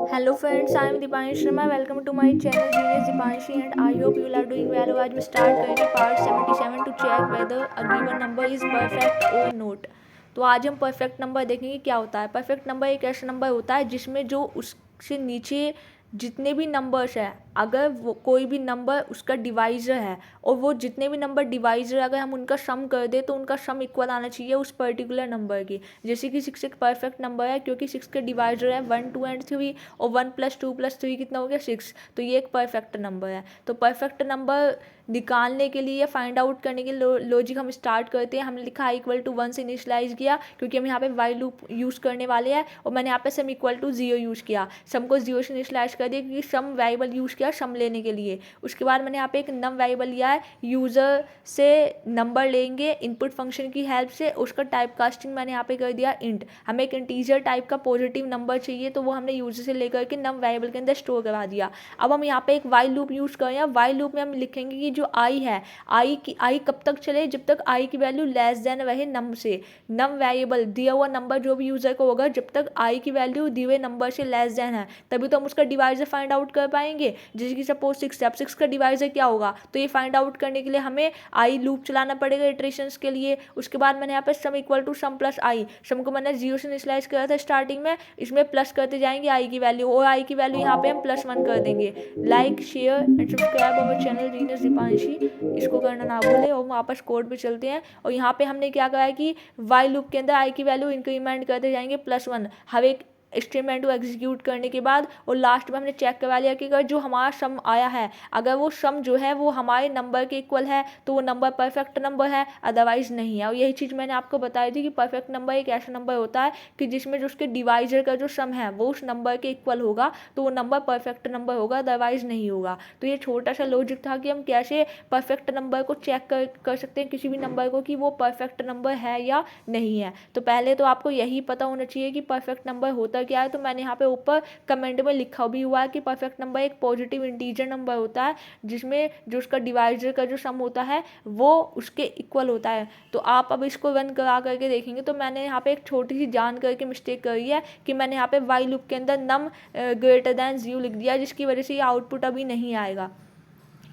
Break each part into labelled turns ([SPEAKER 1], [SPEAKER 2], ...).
[SPEAKER 1] Hello friends, I am Dipanshi Sharma. Welcome to my channel Genius Dipanshi and I hope you are doing well. आज we start करेंगे part 77 to check whether a given number is perfect or not. तो आज हम perfect number देखेंगे क्या होता है। Perfect number एक ऐसा नंबर होता है जिसमें जो उससे नीचे जितने भी नंबर्स हैं, अगर वो कोई भी नंबर उसका डिवाइज़र है और वो जितने भी नंबर डिवाइज़र अगर हम उनका सम कर दें तो उनका सम इक्वल आना चाहिए उस पर्टिकुलर नंबर की। जैसे कि 6 एक परफेक्ट नंबर है क्योंकि 6 के डिवाइज़र है 1 2 एंड 3 और 1 + 2 + 3 कितना हो गया 6। तो ये एक परफेक्ट नंबर है। तो परफेक्ट नंबर निकालने के लिए या फाइंड आउट करने के लॉजिक हम स्टार्ट करते हैं। हमने लिखा =1 से इनिशलाइज किया क्योंकि हम यहाँ पे वाइल लूप यूज़ करने वाले हैं और मैंने यहाँ पे सम =0 यूज़ किया। सम को 0 से इनिशलाइज कर दिया क्योंकि सम वेरिएबल यूज़ किया सम लेने के लिए। उसके बाद मैंने यहाँ पे एक नम वेरिएबल लिया है, यूज़र से नंबर लेंगे इनपुट फंक्शन की हेल्प से। उसका टाइप कास्टिंग मैंने यहाँ पे कर दिया इंट। हमें एक इंटीजर टाइप का पॉजिटिव नंबर चाहिए तो वो हमने यूज़र से लेकर के नम वेरिएबल के अंदर स्टोर करा दिया। अब हम यहाँ पे एक वाइल लूप यूज़ करें। वाइल लूप में हम लिखेंगे कि जो आई है, आई कब तक चले, जब तक आई की वैल्यू लेस देन रहे नम से। नम वेरिएबल दिया हुआ नंबर जो भी यूज़र को होगा जब तक आई की वैल्यू दिए हुए नंबर से लेस देन है तभी तो हम उसका डिवाइजर फाइंड आउट कर पाएंगे। जैसे कि सपोज 6 है, अब 6 का डिवाइजर क्या होगा, तो ये फाइंड आउट करने के लिए हमें आई लूप चलाना पड़ेगा इटरेशंस के लिए। उसके बाद मैंने यहाँ पे सम = सम प्लस आई, सम को मैंने 0 से इनिशियलाइज किया था स्टार्टिंग में, इसमें प्लस करते जाएंगे आई की वैल्यू और आई की वैल्यू यहाँ पे हम +1 कर देंगे। Like share and subscribe our channel genius Deepanshi, इसको करना ना भूले। और वापस कोड पे चलते हैं और यहाँ पे हमने क्या कहा है कि वाइल लूप के अंदर आई की वैल्यू इंक्रीमेंट करते जाएंगे +1 हर एक स्टेटमेंट को एग्जीक्यूट करने के बाद। और लास्ट में हमने चेक करवा लिया कि अगर जो हमारा सम आया है अगर वो सम जो है वो हमारे नंबर के इक्वल है तो वो नंबर परफेक्ट नंबर है, अदरवाइज नहीं है। और यही चीज़ मैंने आपको बताई थी कि परफेक्ट नंबर एक ऐसा नंबर होता है कि जिसमें जो उसके डिवाइजर का जो सम है वो उस नंबर के इक्वल होगा तो वो नंबर परफेक्ट नंबर होगा, अदरवाइज नहीं होगा। तो ये छोटा सा लॉजिक था कि हम कैसे परफेक्ट नंबर को चेक कर सकते हैं किसी भी नंबर को कि वो परफेक्ट नंबर है या नहीं है। तो पहले तो आपको यही पता होना चाहिए कि परफेक्ट नंबर होता क्या है। तो मैंने यहाँ पे ऊपर कमेंट में लिखा भी हुआ है कि परफेक्ट नंबर एक पॉजिटिव इंटीजर नंबर होता है जिसमें जो उसका डिवाइजर का जो सम होता है वो उसके इक्वल होता है। तो आप अब इसको रन करा करके देखेंगे तो मैंने यहाँ पे एक छोटी सी जान करके मिस्टेक करी है कि मैंने यहाँ पे वाइल लूप के अंदर नम > 0 लिख दिया जिसकी वजह से ये आउटपुट अभी नहीं आएगा।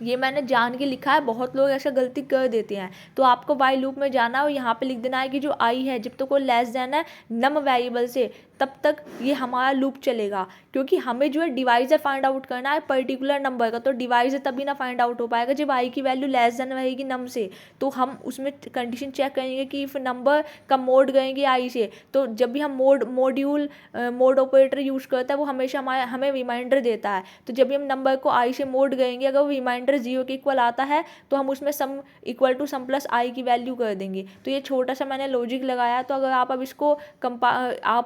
[SPEAKER 1] ये मैंने जान के लिखा है, बहुत लोग ऐसा गलती कर देते हैं। तो आपको वाइल लूप में जाना है और यहाँ पे लिख देना है कि जो आई है जब तक वो लेस देन है नम वेरिएबल से तब तक ये हमारा लूप चलेगा। क्योंकि हमें जो है डिवाइजर फाइंड आउट करना है पर्टिकुलर नंबर का, तो डिवाइजर तभी ना फाइंड आउट हो पाएगा जब आई की वैल्यू लेस देन रहेगी नम से। तो हम उसमें कंडीशन चेक करेंगे कि इफ नंबर का मोड करेंगे आई से, तो जब भी हम मोड ऑपरेटर यूज़ करता है वो हमेशा हमें रिमाइंडर देता है। तो जब भी हम नंबर को आई से मोड करेंगे अगर वो रिमाइंडर 0 के इक्वल आता है तो हम उसमें सम = सम प्लस आई की वैल्यू कर देंगे। तो ये छोटा सा मैंने लॉजिक लगाया। तो अगर आप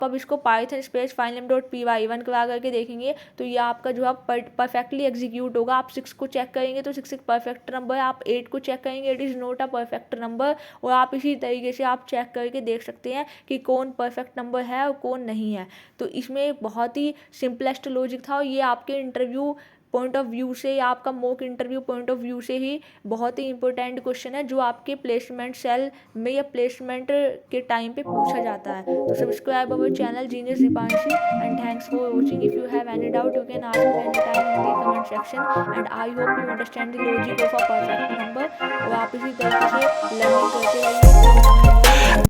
[SPEAKER 1] अब इसको पाइथन स्पेस filename.py रन करा करके देखेंगे तो ये आपका जो है परफेक्टली एग्जीक्यूट होगा। आप 6 को चेक करेंगे तो 6 एक परफेक्ट नंबर है, आप 8 को चेक करेंगे it is not a perfect number. और आप इसी तरीके से आप चेक करके देख सकते हैं कि कौन परफेक्ट नंबर है और कौन नहीं है। तो इसमें एक बहुत ही सिंपलेस्ट लॉजिक था और ये आपके इंटरव्यू पॉइंट ऑफ व्यू से या आपका mock interview point of view से ही बहुत ही इंपॉर्टेंट क्वेश्चन है जो आपके प्लेसमेंट सेल में या प्लेसमेंट के टाइम पे पूछा जाता है। तो subscribe our channel genius Deepanshi and thanks for watching. If you have any doubt you can ask me any time in the comment section and I hope you understand the logic of a perfect number. और आप इसी तरीके से learning करते रहिए।